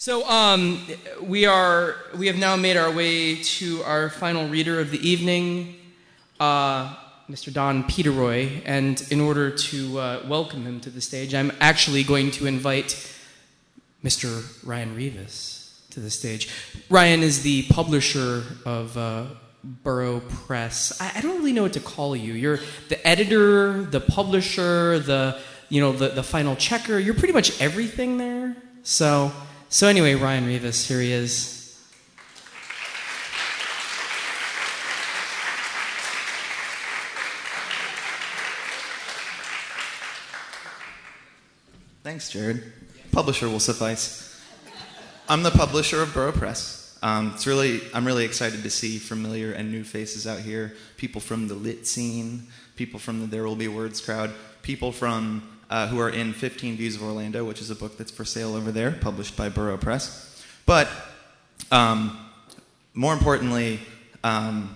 So we have now made our way to our final reader of the evening, Mr. Don Peteroy, and in order to welcome him to the stage, I'm actually going to invite Mr. Ryan Rivas to the stage. Ryan is the publisher of Burrow Press. I don't really know what to call you. You're the editor, the publisher, the final checker. You're pretty much everything there. So anyway, Ryan Rivas, here he is. Thanks, Jared. Publisher will suffice. I'm the publisher of Burrow Press. I'm really excited to see familiar and new faces out here. People from the lit scene, people from the There Will Be Words crowd, people from who are in 15 Views of Orlando, which is a book that's for sale over there, published by Burrow Press. But more importantly, I'm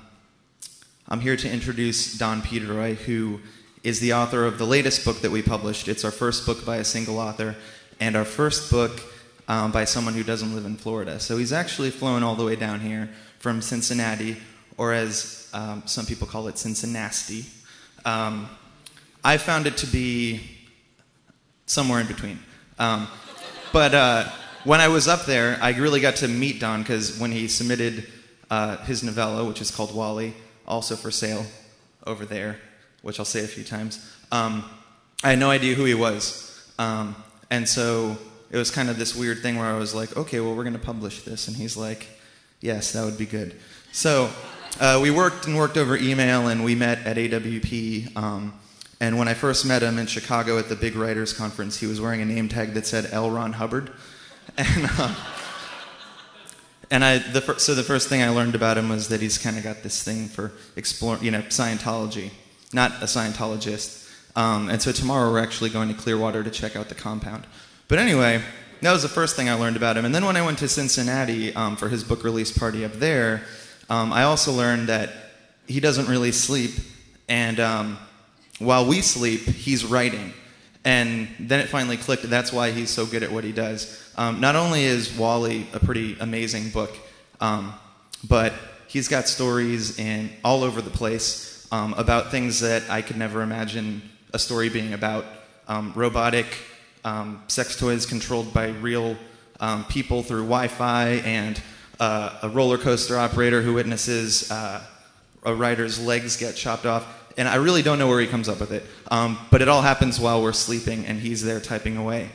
here to introduce Don Peteroy, who is the author of the latest book that we published. It's our first book by a single author, and our first book by someone who doesn't live in Florida. So he's actually flown all the way down here from Cincinnati, or as some people call it, Cincinnati. I found it to be somewhere in between. But when I was up there, I really got to meet Don, because when he submitted his novella, which is called Wally, also for sale over there, which I'll say a few times, I had no idea who he was. And so it was kind of this weird thing where I was like, okay, well, we're going to publish this. And he's like, yes, that would be good. So we worked over email, and we met at AWP. And when I first met him in Chicago at the big writers conference, he was wearing a name tag that said L. Ron Hubbard. So the first thing I learned about him was that he's kind of got this thing for exploring, Scientology. Not a Scientologist. And so tomorrow we're actually going to Clearwater to check out the compound. But anyway, that was the first thing I learned about him. And then when I went to Cincinnati for his book release party up there, I also learned that he doesn't really sleep, and while we sleep, he's writing. And then it finally clicked. That's why he's so good at what he does. Not only is Wally a pretty amazing book, but he's got stories all over the place about things that I could never imagine a story being about. Robotic sex toys controlled by real people through Wi-Fi, and a roller coaster operator who witnesses a rider's legs get chopped off. And I really don't know where he comes up with it. But it all happens while we're sleeping, and he's there typing away.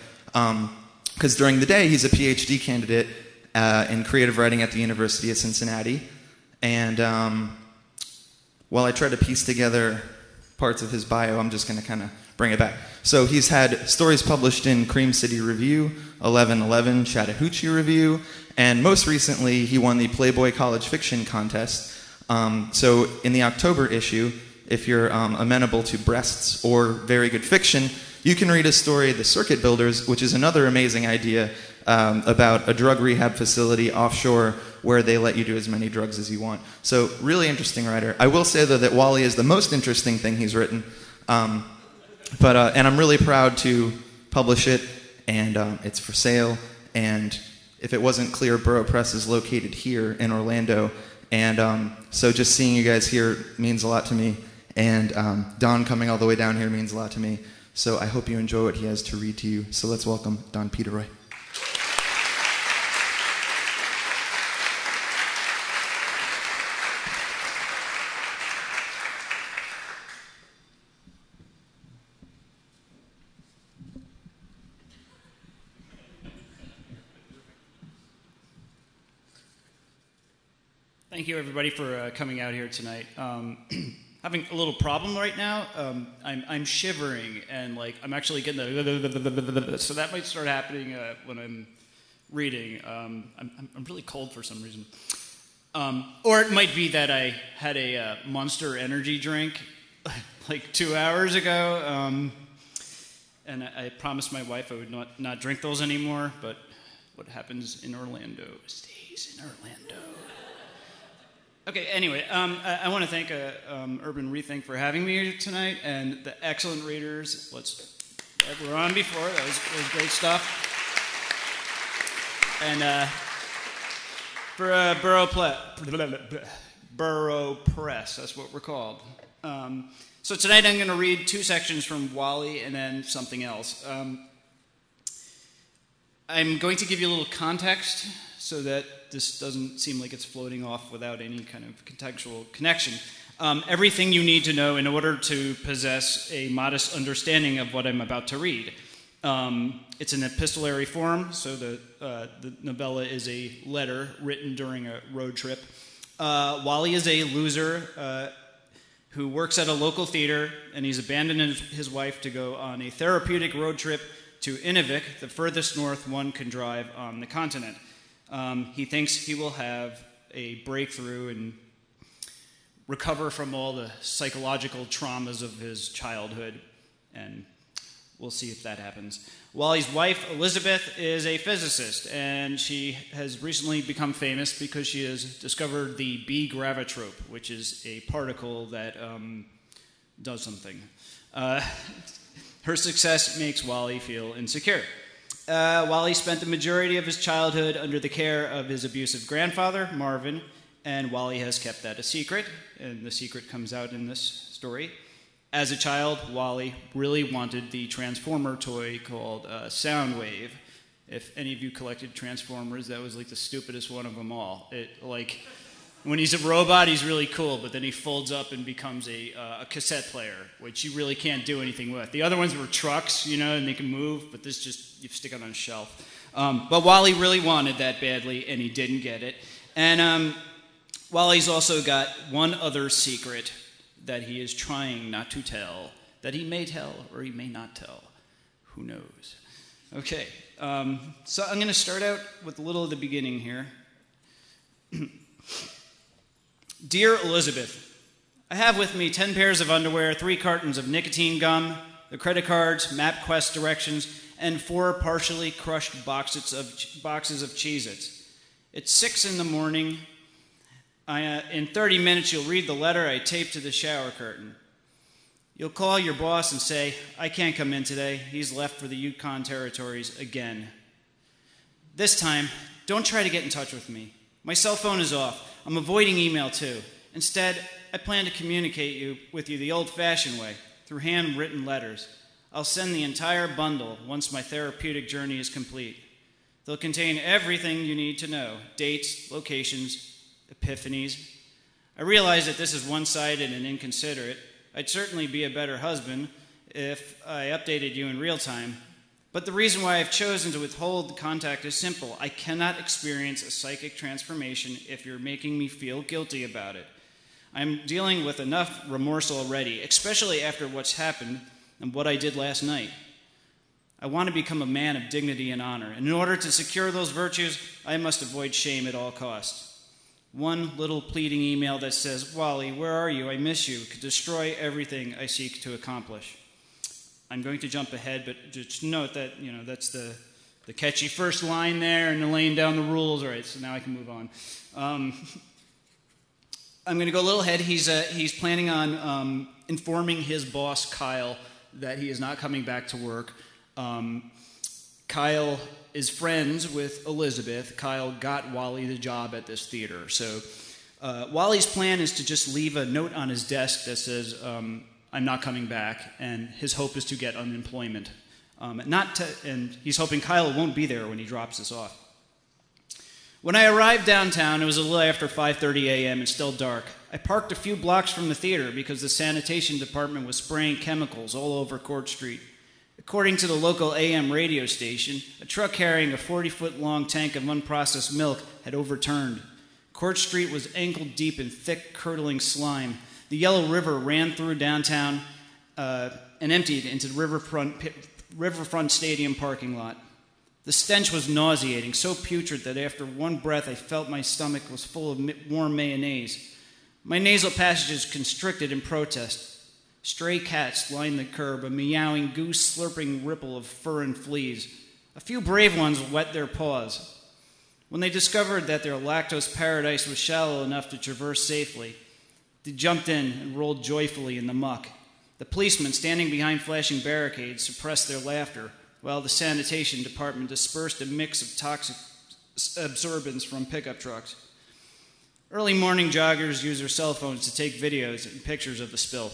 Because during the day, he's a PhD candidate in creative writing at the University of Cincinnati. And while I try to piece together parts of his bio, I'm just going to kind of bring it back. So he's had stories published in Cream City Review, 1111, Chattahoochee Review, and most recently, he won the Playboy College Fiction Contest. So in the October issue, if you're amenable to breasts or very good fiction, you can read a story, The Circuit Builders, which is another amazing idea about a drug rehab facility offshore where they let you do as many drugs as you want. So really interesting writer. I will say, though, that Wally is the most interesting thing he's written. And I'm really proud to publish it, and it's for sale. And if it wasn't clear, Burrow Press is located here in Orlando. And so just seeing you guys here means a lot to me. And Don coming all the way down here means a lot to me. So I hope you enjoy what he has to read to you. So let's welcome Don Peteroy. Thank you, everybody, for coming out here tonight. Having a little problem right now. I'm shivering, and I'm actually getting the so that might start happening when I'm reading. I'm really cold for some reason, or it might be that I had a Monster Energy drink 2 hours ago, and I promised my wife I would not drink those anymore. But what happens in Orlando stays in Orlando. Okay, anyway, I want to thank Urban Rethink for having me here tonight, and the excellent readers that were on before. That was great stuff. And for Burrow Press, that's what we're called. So tonight I'm going to read 2 sections from Wally and then something else. I'm going to give you a little context so that this doesn't seem like it's floating off without any kind of contextual connection. Everything you need to know in order to possess a modest understanding of what I'm about to read. It's an epistolary form, so the novella is a letter written during a road trip. Wally is a loser who works at a local theater, and he's abandoned his wife to go on a therapeutic road trip to Inuvik, the furthest north one can drive on the continent. He thinks he will have a breakthrough and recover from all the psychological traumas of his childhood, and we'll see if that happens. Wally's wife, Elizabeth, is a physicist, and she has recently become famous because she has discovered the B gravitrope, which is a particle that does something. Her success makes Wally feel insecure. Wally spent the majority of his childhood under the care of his abusive grandfather, Marvin, and Wally has kept that a secret, and the secret comes out in this story. As a child, Wally really wanted the Transformer toy called Soundwave. If any of you collected Transformers, that was like the stupidest one of them all. When he's a robot, he's really cool, but then he folds up and becomes a cassette player, which you really can't do anything with. The other ones were trucks, and they can move, but this just, you stick it on a shelf. But Wally really wanted that badly, and he didn't get it. And Wally's also got one other secret that he is trying not to tell, that he may tell or he may not tell. Who knows? Okay, so I'm going to start out with a little of the beginning here. Dear Elizabeth, I have with me 10 pairs of underwear, 3 cartons of nicotine gum, the credit cards, MapQuest directions, and 4 partially crushed boxes of Cheez-Its. It's 6 in the morning. In 30 minutes, you'll read the letter I taped to the shower curtain. You'll call your boss and say, I can't come in today. He's left for the Yukon territories again. This time, don't try to get in touch with me. My cell phone is off. I'm avoiding email too. Instead, I plan to communicate with you the old-fashioned way, through handwritten letters. I'll send the entire bundle once my therapeutic journey is complete. They'll contain everything you need to know, dates, locations, epiphanies. I realize that this is one-sided and inconsiderate. I'd certainly be a better husband if I updated you in real time. But the reason why I've chosen to withhold contact is simple. I cannot experience a psychic transformation if you're making me feel guilty about it. I'm dealing with enough remorse already, especially after what's happened and what I did last night. I want to become a man of dignity and honor, and in order to secure those virtues, I must avoid shame at all costs. One little pleading email that says, Wally, where are you? I miss you, could destroy everything I seek to accomplish. I'm going to jump ahead, but just note that, that's the catchy first line there and laying down the rules. All right, so now I can move on. I'm going to go a little ahead. He's planning on informing his boss, Kyle, that he is not coming back to work. Kyle is friends with Elizabeth. Kyle got Wally the job at this theater. So Wally's plan is to just leave a note on his desk that says, I'm not coming back, and his hope is to get unemployment. And he's hoping Kyle won't be there when he drops this off. When I arrived downtown, it was a little after 5:30 a.m. and still dark. I parked a few blocks from the theater because the sanitation department was spraying chemicals all over Court Street. According to the local AM radio station, a truck carrying a 40-foot-long tank of unprocessed milk had overturned. Court Street was ankle-deep in thick, curdling slime. The Yellow River ran through downtown and emptied into the Riverfront Stadium parking lot. The stench was nauseating, so putrid that after one breath I felt my stomach was full of warm mayonnaise. My nasal passages constricted in protest. Stray cats lined the curb, a meowing goose slurping ripple of fur and fleas. A few brave ones wet their paws. When they discovered that their lactose paradise was shallow enough to traverse safely, they jumped in and rolled joyfully in the muck. The policemen standing behind flashing barricades suppressed their laughter, while the sanitation department dispersed a mix of toxic absorbents from pickup trucks. Early morning joggers use their cell phones to take videos and pictures of the spill.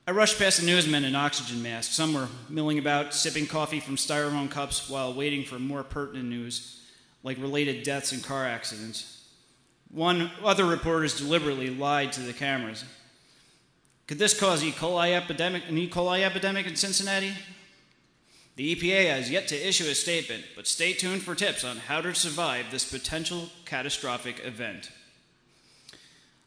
I rushed past the newsmen in oxygen masks. Some were milling about, sipping coffee from styrofoam cups while waiting for more pertinent news, like related deaths and car accidents. Other reporters deliberately lied to the cameras. Could this cause an E. coli epidemic in Cincinnati? The EPA has yet to issue a statement, but stay tuned for tips on how to survive this potential catastrophic event.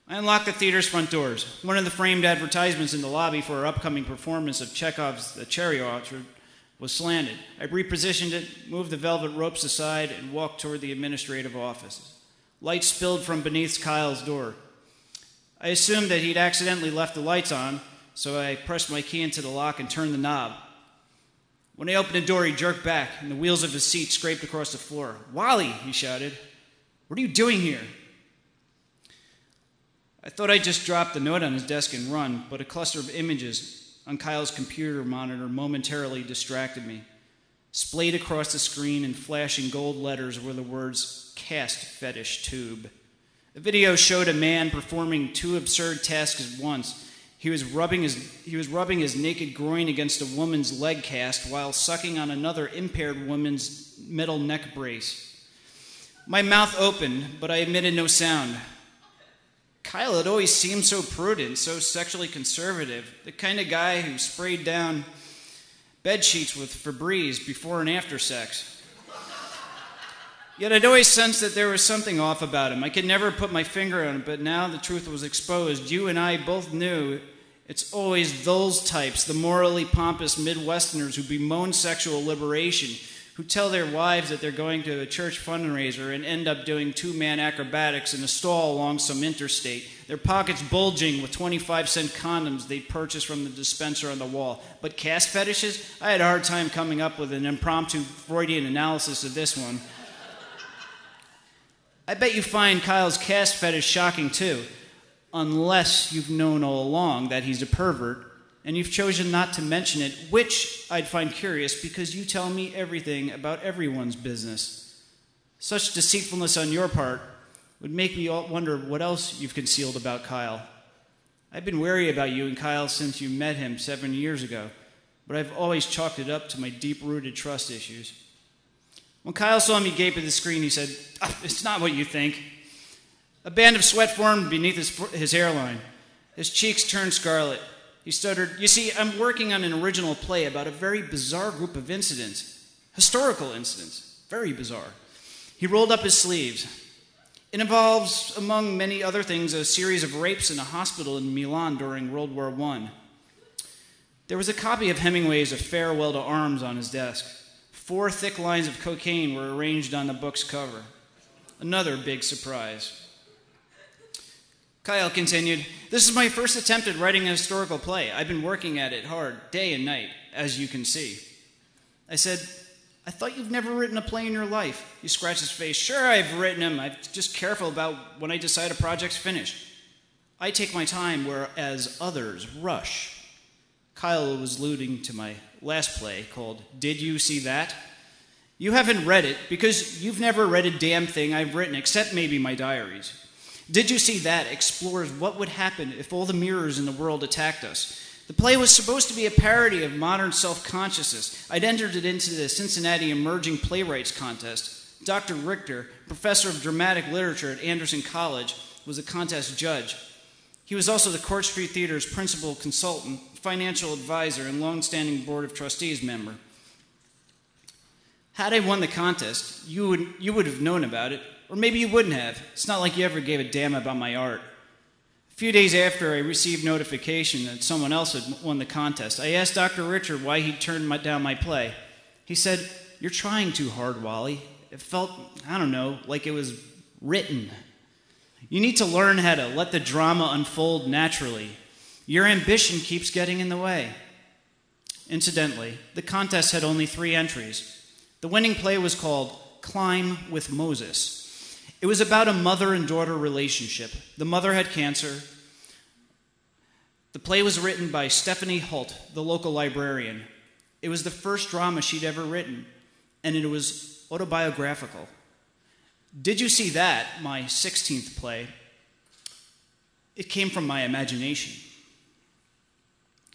I unlocked the theater's front doors. One of the framed advertisements in the lobby for our upcoming performance of Chekhov's The Cherry Orchard was slanted. I repositioned it, moved the velvet ropes aside, and walked toward the administrative office. Light spilled from beneath Kyle's door. I assumed that he'd accidentally left the lights on, so I pressed my key into the lock and turned the knob. When I opened the door, he jerked back, and the wheels of his seat scraped across the floor. "Wally," he shouted, "what are you doing here?" I thought I'd just drop the note on his desk and run, but a cluster of images on Kyle's computer monitor momentarily distracted me. Splayed across the screen in flashing gold letters were the words, "Cast Fetish Tube." The video showed a man performing two absurd tasks at once. He was rubbing his naked groin against a woman's leg cast while sucking on another impaired woman's metal neck brace. My mouth opened, but I emitted no sound. Kyle had always seemed so prudent, so sexually conservative, the kind of guy who sprayed down bed sheets with Febreze before and after sex. Yet I'd always sensed that there was something off about him. I could never put my finger on it, but now the truth was exposed. You and I both knew it's always those types, the morally pompous Midwesterners who bemoan sexual liberation, who tell their wives that they're going to a church fundraiser and end up doing two-man acrobatics in a stall along some interstate, their pockets bulging with 25-cent condoms they purchased from the dispenser on the wall. But cast fetishes? I had a hard time coming up with an impromptu Freudian analysis of this one. I bet you find Kyle's cast fetish shocking too, unless you've known all along that he's a pervert, and you've chosen not to mention it, which I'd find curious because you tell me everything about everyone's business. Such deceitfulness on your part would make me wonder what else you've concealed about Kyle. I've been wary about you and Kyle since you met him 7 years ago, but I've always chalked it up to my deep-rooted trust issues. When Kyle saw me gape at the screen, he said, "It's not what you think." A band of sweat formed beneath his hairline. His cheeks turned scarlet. He stuttered, "You see, I'm working on an original play about a very bizarre group of incidents. Historical incidents. Very bizarre." He rolled up his sleeves. "It involves, among many other things, a series of rapes in a hospital in Milan during World War I. There was a copy of Hemingway's A Farewell to Arms on his desk. 4 thick lines of cocaine were arranged on the book's cover. Another big surprise." Kyle continued, "This is my first attempt at writing a historical play. I've been working at it hard, day and night, as you can see." I said, "I thought you've never written a play in your life." He scratched his face. "Sure, I've written them. I'm just careful about when I decide a project's finished. I take my time, whereas others rush." Kyle was alluding to my last play called Did You See That? You haven't read it because you've never read a damn thing I've written, except maybe my diaries. Did You See That explores what would happen if all the mirrors in the world attacked us. The play was supposed to be a parody of modern self-consciousness. I'd entered it into the Cincinnati Emerging Playwrights Contest. Dr. Richter, professor of dramatic literature at Anderson College, was a contest judge. He was also the Court Street Theater's principal consultant, financial advisor, and long-standing Board of Trustees member. Had I won the contest, you would have known about it, or maybe you wouldn't have. It's not like you ever gave a damn about my art. A few days after I received notification that someone else had won the contest, I asked Dr. Richard why he'd turned down my play. He said, "You're trying too hard, Wally. It felt, I don't know, like it was written. You need to learn how to let the drama unfold naturally. Your ambition keeps getting in the way." Incidentally, the contest had only 3 entries. The winning play was called Climb with Moses. It was about a mother and daughter relationship. The mother had cancer. The play was written by Stephanie Holt, the local librarian. It was the first drama she'd ever written, and it was autobiographical. Did you see that, my 16th play? It came from my imagination.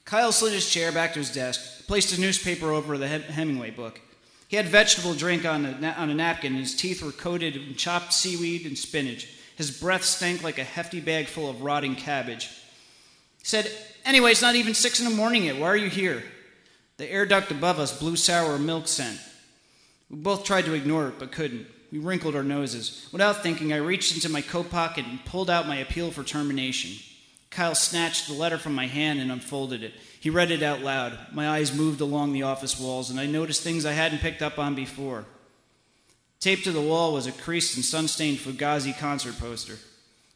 Kyle slid his chair back to his desk, placed a newspaper over the Hemingway book. He had vegetable drink on a napkin, and his teeth were coated in chopped seaweed and spinach. His breath stank like a hefty bag full of rotting cabbage. He said, "Anyway, it's not even 6 a.m. yet. Why are you here?" The air duct above us blew sour milk scent. We both tried to ignore it, but couldn't. We wrinkled our noses. Without thinking, I reached into my coat pocket and pulled out my appeal for termination. Kyle snatched the letter from my hand and unfolded it. He read it out loud. My eyes moved along the office walls, and I noticed things I hadn't picked up on before. Taped to the wall was a creased and sun-stained Fugazi concert poster.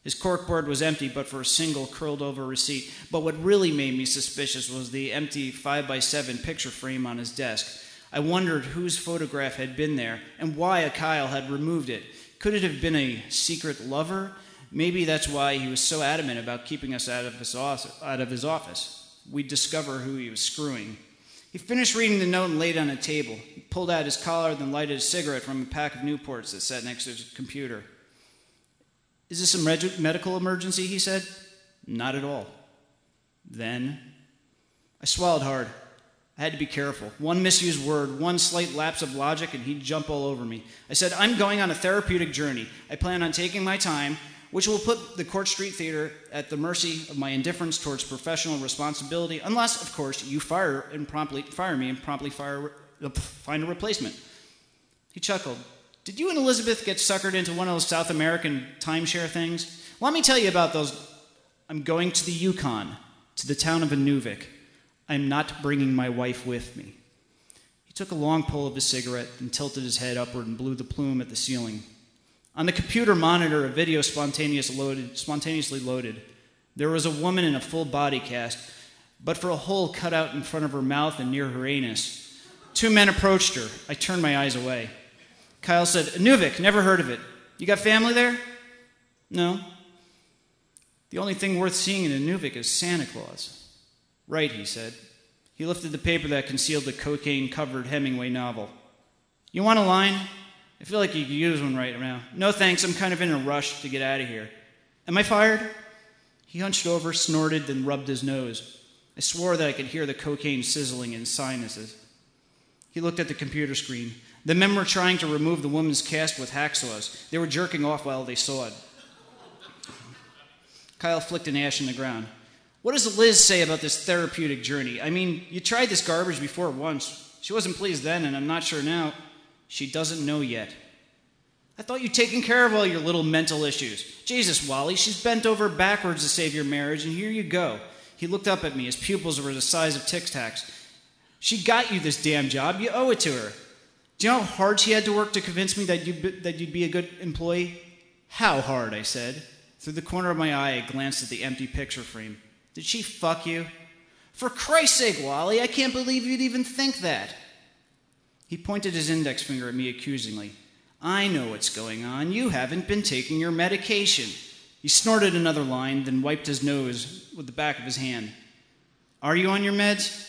His corkboard was empty but for a single curled-over receipt. But what really made me suspicious was the empty 5x7 picture frame on his desk. I wondered whose photograph had been there and why Kyle had removed it. Could it have been a secret lover? Maybe that's why he was so adamant about keeping us out of his office. We'd discover who he was screwing. He finished reading the note and laid it on a table. He pulled out his collar, then lighted a cigarette from a pack of Newports that sat next to his computer. "Is this a medical emergency?" he said. "Not at all." Then I swallowed hard. I had to be careful. One misused word, one slight lapse of logic, and he'd jump all over me. I said, "I'm going on a therapeutic journey. I plan on taking my time, which will put the Court Street Theater at the mercy of my indifference towards professional responsibility, unless, of course, you fire me and promptly find a replacement." He chuckled. "Did you and Elizabeth get suckered into one of those South American timeshare things? Let me tell you about those. I'm going to the Yukon, to the town of Inuvik. I'm not bringing my wife with me." He took a long pull of his cigarette and tilted his head upward and blew the plume at the ceiling. On the computer monitor, a video spontaneously loaded. There was a woman in a full body cast, but for a hole cut out in front of her mouth and near her anus. 2 men approached her. I turned my eyes away. Kyle said, "Inuvik, never heard of it. You got family there?" "No." "The only thing worth seeing in Inuvik is Santa Claus." "Right," he said. He lifted the paper that concealed the cocaine-covered Hemingway novel. "You want a line? I feel like you could use one right now." "No thanks, I'm kind of in a rush to get out of here." "Am I fired?" He hunched over, snorted, then rubbed his nose. I swore that I could hear the cocaine sizzling in his sinuses. He looked at the computer screen. The men were trying to remove the woman's cast with hacksaws. They were jerking off while they sawed. Kyle flicked an ash in the ground. "What does Liz say about this therapeutic journey? I mean, you tried this garbage before once. She wasn't pleased then, and I'm not sure now." "She doesn't know yet." "I thought you'd taken care of all your little mental issues." "Jesus, Wally, she's bent over backwards to save your marriage, and here you go." He looked up at me. His pupils were the size of Tic Tacs. "She got you this damn job. You owe it to her. Do you know how hard she had to work to convince me that you'd be a good employee?" "How hard?" I said. Through the corner of my eye, I glanced at the empty picture frame. "Did she fuck you?" "For Christ's sake, Wally, I can't believe you'd even think that." He pointed his index finger at me accusingly. "I know what's going on. You haven't been taking your medication." He snorted another line, then wiped his nose with the back of his hand. "Are you on your meds?"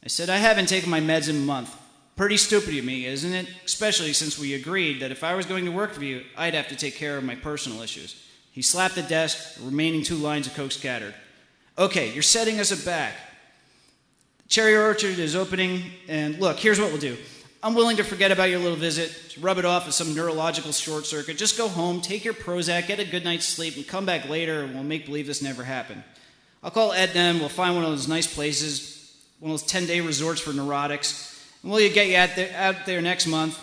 I said, "I haven't taken my meds in a month." "Pretty stupid of me, isn't it? Especially since we agreed that if I was going to work for you, I'd have to take care of my personal issues." He slapped the desk, the remaining 2 lines of coke scattered. "Okay, you're setting us back. Cherry Orchard is opening, and look, here's what we'll do. I'm willing to forget about your little visit, to rub it off as some neurological short circuit. Just go home, take your Prozac, get a good night's sleep, and come back later, and we'll make believe this never happened. I'll call Edna, and we'll find one of those nice places, one of those 10-day resorts for neurotics, and we'll get you out there next month.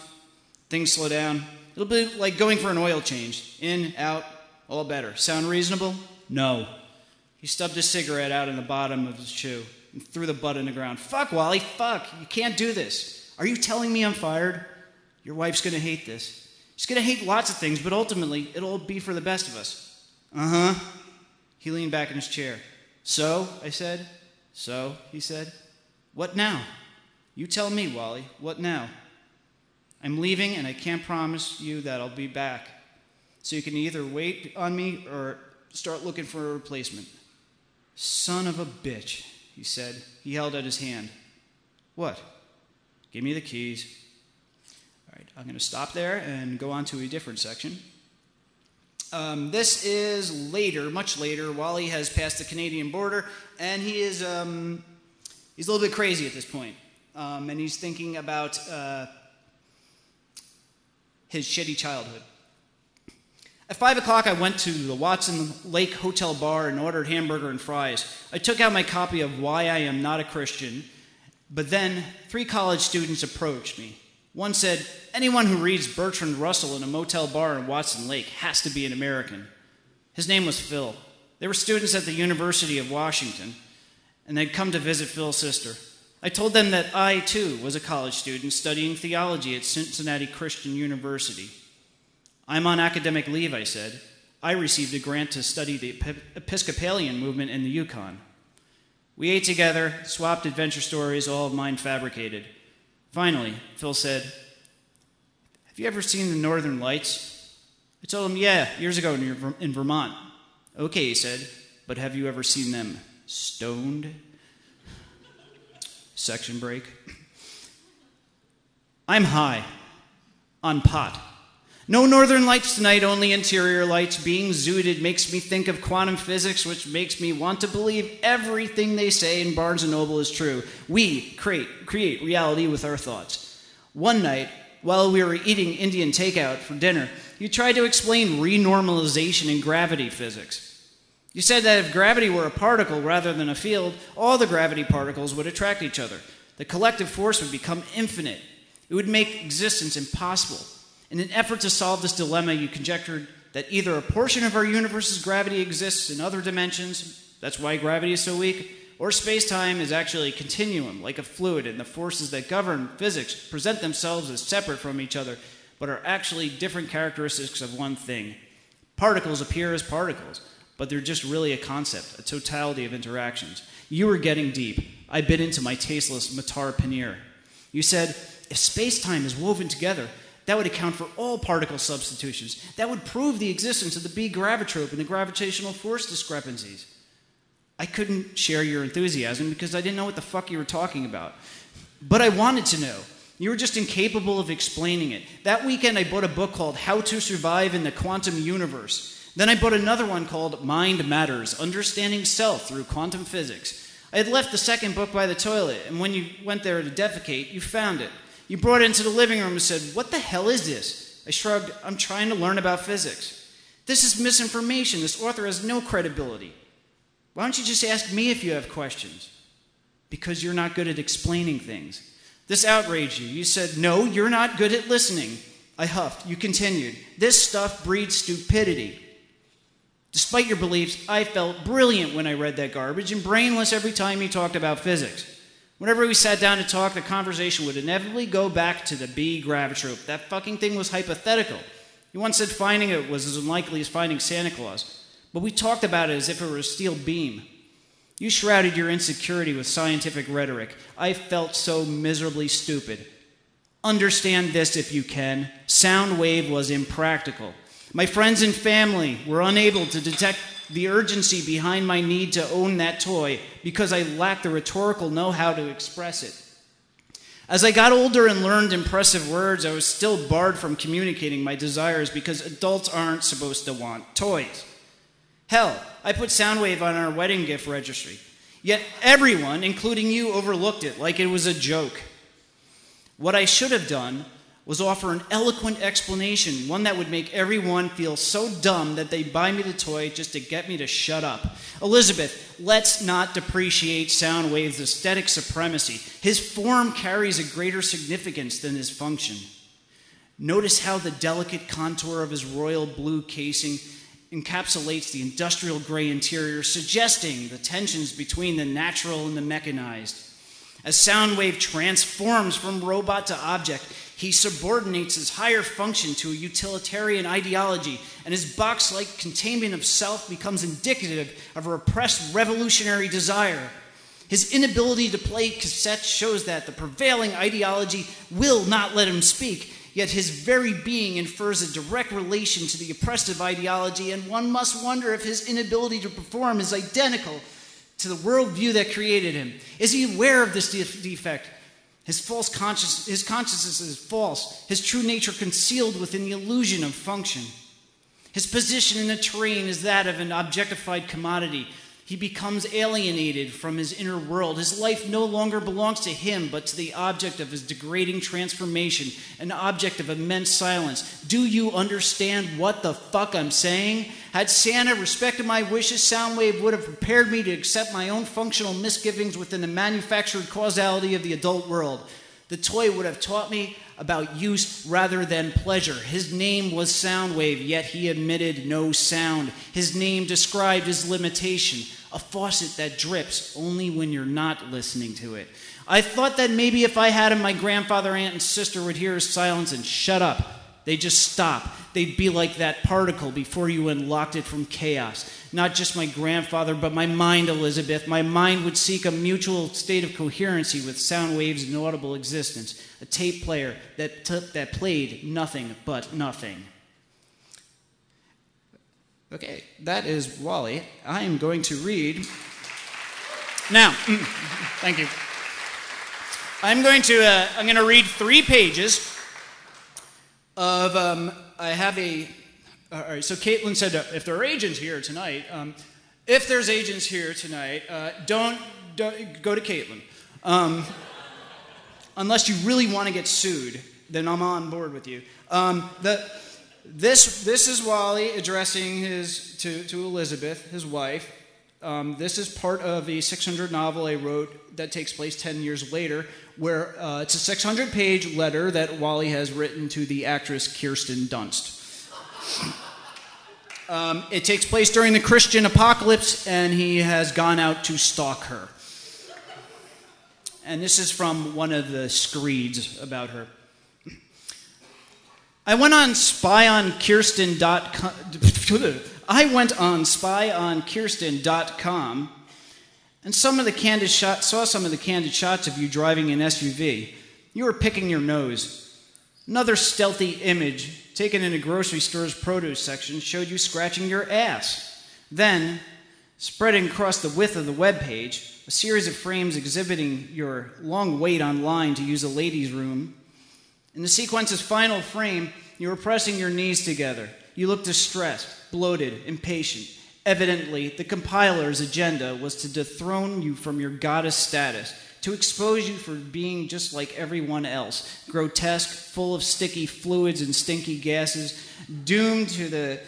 Things slow down. It'll be like going for an oil change. In, out, all better. Sound reasonable?" "No." He stubbed his cigarette out in the bottom of his chew and threw the butt in the ground. "Fuck, Wally, fuck. You can't do this. Are you telling me I'm fired? Your wife's going to hate this. She's going to hate lots of things, but ultimately, it'll be for the best of us." "Uh-huh." He leaned back in his chair. "So?" I said. "So?" he said. "What now? You tell me, Wally. What now?" "I'm leaving, and I can't promise you that I'll be back. So you can either wait on me or start looking for a replacement." "Son of a bitch," he said. He held out his hand. "What?" "Give me the keys." All right, I'm going to stop there and go on to a different section. This is later, much later, while he has passed the Canadian border, and he is he's a little bit crazy at this point, and he's thinking about his shitty childhood. At 5 o'clock, I went to the Watson Lake Hotel bar and ordered hamburger and fries. I took out my copy of Why I Am Not a Christian, but then 3 college students approached me. One said, anyone who reads Bertrand Russell in a motel bar in Watson Lake has to be an American. His name was Phil. They were students at the University of Washington, and they'd come to visit Phil's sister. I told them that I, too, was a college student studying theology at Cincinnati Christian University. I'm on academic leave, I said. I received a grant to study the Episcopalian movement in the Yukon. We ate together, swapped adventure stories, all of mine fabricated. Finally, Phil said, have you ever seen the Northern Lights? I told him, yeah, years ago in Vermont. Okay, he said, but have you ever seen them stoned? Section break. I'm high on pot. No northern lights tonight, only interior lights. Being zooted makes me think of quantum physics, which makes me want to believe everything they say in Barnes & Noble is true. We create reality with our thoughts. One night, while we were eating Indian takeout for dinner, you tried to explain renormalization in gravity physics. You said that if gravity were a particle rather than a field, all the gravity particles would attract each other. The collective force would become infinite. It would make existence impossible. In an effort to solve this dilemma, you conjectured that either a portion of our universe's gravity exists in other dimensions, that's why gravity is so weak, or space-time is actually a continuum, like a fluid, and the forces that govern physics present themselves as separate from each other, but are actually different characteristics of one thing. Particles appear as particles, but they're just really a concept, a totality of interactions. You were getting deep. I bit into my tasteless matar paneer. You said, if space-time is woven together, that would account for all particle substitutions. That would prove the existence of the B gravitrope and the gravitational force discrepancies. I couldn't share your enthusiasm because I didn't know what the fuck you were talking about. But I wanted to know. You were just incapable of explaining it. That weekend I bought a book called How to Survive in the Quantum Universe. Then I bought another one called Mind Matters, Understanding Self Through Quantum Physics. I had left the second book by the toilet, and when you went there to defecate, you found it. You brought it into the living room and said, what the hell is this? I shrugged, I'm trying to learn about physics. This is misinformation. This author has no credibility. Why don't you just ask me if you have questions? Because you're not good at explaining things. This outraged you. You said, no, you're not good at listening. I huffed. You continued, this stuff breeds stupidity. Despite your beliefs, I felt brilliant when I read that garbage and brainless every time you talked about physics. Whenever we sat down to talk, the conversation would inevitably go back to the B gravitrope. That fucking thing was hypothetical. You once said finding it was as unlikely as finding Santa Claus. But we talked about it as if it were a steel beam. You shrouded your insecurity with scientific rhetoric. I felt so miserably stupid. Understand this if you can. Sound wave was impractical. My friends and family were unable to detect the urgency behind my need to own that toy because I lacked the rhetorical know-how to express it. As I got older and learned impressive words, I was still barred from communicating my desires because adults aren't supposed to want toys. Hell, I put Soundwave on our wedding gift registry. Yet everyone, including you, overlooked it like it was a joke. What I should have done was offer an eloquent explanation, one that would make everyone feel so dumb that they'd buy me the toy just to get me to shut up. Elizabeth, let's not depreciate Soundwave's aesthetic supremacy. His form carries a greater significance than his function. Notice how the delicate contour of his royal blue casing encapsulates the industrial gray interior, suggesting the tensions between the natural and the mechanized. As Soundwave transforms from robot to object, he subordinates his higher function to a utilitarian ideology, and his box-like containment of self becomes indicative of a repressed revolutionary desire. His inability to play cassettes shows that the prevailing ideology will not let him speak, yet his very being infers a direct relation to the oppressive ideology, and one must wonder if his inability to perform is identical to the worldview that created him. Is he aware of this defect? His consciousness is false, his true nature concealed within the illusion of function. His position in the terrain is that of an objectified commodity. He becomes alienated from his inner world. His life no longer belongs to him, but to the object of his degrading transformation, an object of immense silence. Do you understand what the fuck I'm saying? Had Santa respected my wishes, Soundwave would have prepared me to accept my own functional misgivings within the manufactured causality of the adult world. The toy would have taught me about use rather than pleasure. His name was Soundwave, yet he emitted no sound. His name described his limitation, a faucet that drips only when you're not listening to it. I thought that maybe if I had him, my grandfather, aunt, and sister would hear his silence and shut up. They'd just stop. They'd be like that particle before you unlocked it from chaos. Not just my grandfather, but my mind, Elizabeth. My mind would seek a mutual state of coherency with Soundwave's inaudible existence, a tape player that played nothing but nothing. Okay, that is Wally. I am going to read. Now, thank you. I'm going to read 3 pages of. I have a. All right. So Caitlin said, if there are agents here tonight, if there's agents here tonight, don't go to Caitlin, unless you really want to get sued. Then I'm on board with you. This is Wally addressing to Elizabeth, his wife. This is part of a 600 novel I wrote that takes place 10 years later, where it's a 600-page letter that Wally has written to the actress Kirsten Dunst. It takes place during the Christian apocalypse, and he has gone out to stalk her. And this is from one of the screeds about her. I went on spyonkirsten.com and saw some of the candid shots of you driving an SUV. You were picking your nose. Another stealthy image taken in a grocery store's produce section showed you scratching your ass. Then, spreading across the width of the web page, a series of frames exhibiting your long wait online to use a ladies' room. In the sequence's final frame, you were pressing your knees together. You looked distressed, bloated, impatient. Evidently, the compiler's agenda was to dethrone you from your goddess status, to expose you for being just like everyone else, grotesque, full of sticky fluids and stinky gases, doomed to the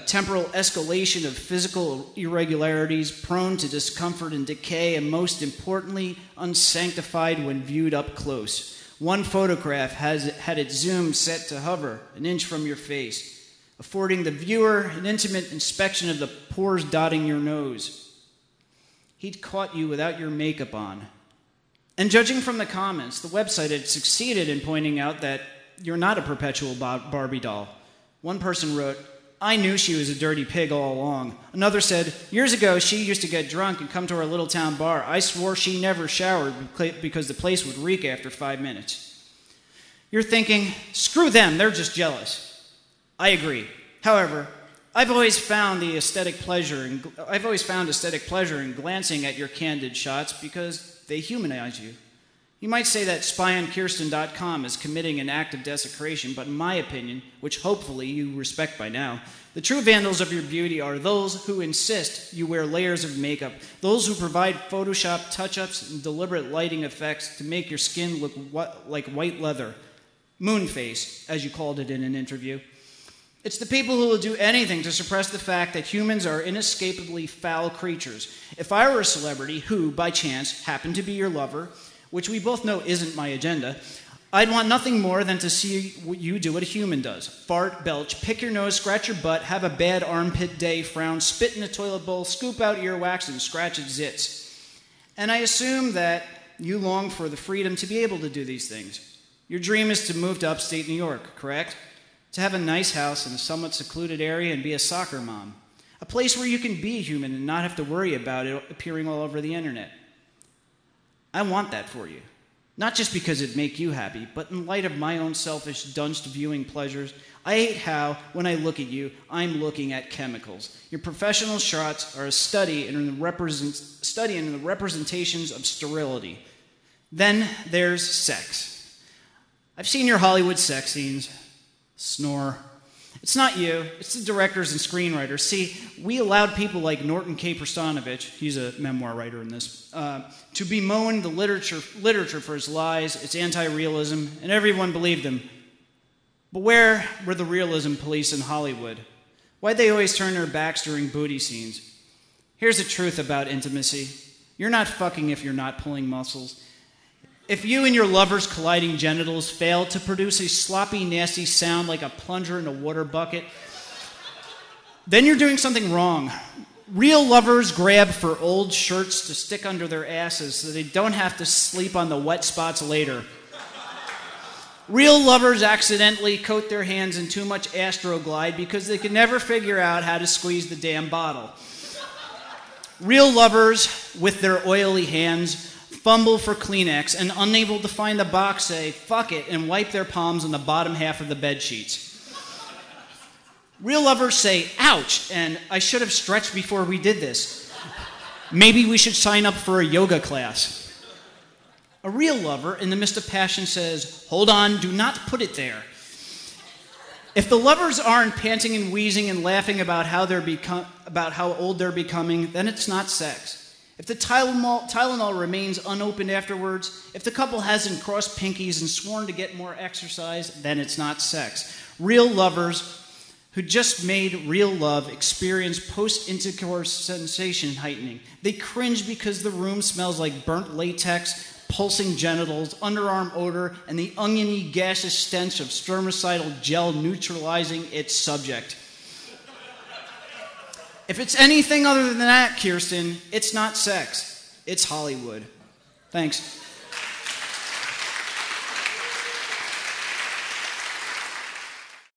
temporal escalation of physical irregularities, prone to discomfort and decay, and most importantly, unsanctified when viewed up close. One photograph had its zoom set to hover an inch from your face, affording the viewer an intimate inspection of the pores dotting your nose. He'd caught you without your makeup on. And judging from the comments, the website had succeeded in pointing out that you're not a perpetual Barbie doll. One person wrote, I knew she was a dirty pig all along. Another said, years ago she used to get drunk and come to our little town bar. I swore she never showered because the place would reek after 5 minutes. You're thinking, screw them, they're just jealous. I agree. However, I've always found aesthetic pleasure in glancing at your candid shots because they humanize you. You might say that spyonkirsten.com is committing an act of desecration, but in my opinion, which hopefully you respect by now, the true vandals of your beauty are those who insist you wear layers of makeup, those who provide Photoshop touch-ups and deliberate lighting effects to make your skin look like white leather. Moon face, as you called it in an interview. It's the people who will do anything to suppress the fact that humans are inescapably foul creatures. If I were a celebrity who, by chance, happened to be your lover, which we both know isn't my agenda, I'd want nothing more than to see you do what a human does. Fart, belch, pick your nose, scratch your butt, have a bad armpit day, frown, spit in a toilet bowl, scoop out earwax, and scratch its zits. And I assume that you long for the freedom to be able to do these things. Your dream is to move to upstate New York, correct? To have a nice house in a somewhat secluded area and be a soccer mom. A place where you can be human and not have to worry about it appearing all over the internet. I want that for you. Not just because it'd make you happy, but in light of my own selfish, dunced viewing pleasures, I hate how, when I look at you, I'm looking at chemicals. Your professional shots are a study in the representations of sterility. Then there's sex. I've seen your Hollywood sex scenes. Snore. It's not you, it's the directors and screenwriters. See, we allowed people like Norton K. Prstanovich, he's a memoir writer in this, to bemoan the literature for its lies, its anti-realism, and everyone believed him. But where were the realism police in Hollywood? Why'd they always turn their backs during booty scenes? Here's the truth about intimacy. You're not fucking if you're not pulling muscles. If you and your lover's colliding genitals fail to produce a sloppy, nasty sound like a plunger in a water bucket, then you're doing something wrong. Real lovers grab for old shirts to stick under their asses so they don't have to sleep on the wet spots later. Real lovers accidentally coat their hands in too much Astroglide because they can never figure out how to squeeze the damn bottle. Real lovers, with their oily hands, fumble for Kleenex and, unable to find the box, say, fuck it, and wipe their palms on the bottom half of the bed sheets. Real lovers say, ouch, and I should have stretched before we did this. Maybe we should sign up for a yoga class. A real lover, in the midst of passion, says, hold on, do not put it there. If the lovers aren't panting and wheezing and laughing about how old they're becoming, then it's not sex. If the Tylenol remains unopened afterwards, if the couple hasn't crossed pinkies and sworn to get more exercise, then it's not sex. Real lovers who just made real love experience post-intercourse sensation heightening. They cringe because the room smells like burnt latex, pulsing genitals, underarm odor, and the oniony gaseous stench of spermicidal gel neutralizing its subject. If it's anything other than that, Kirsten, it's not sex. It's Hollywood. Thanks.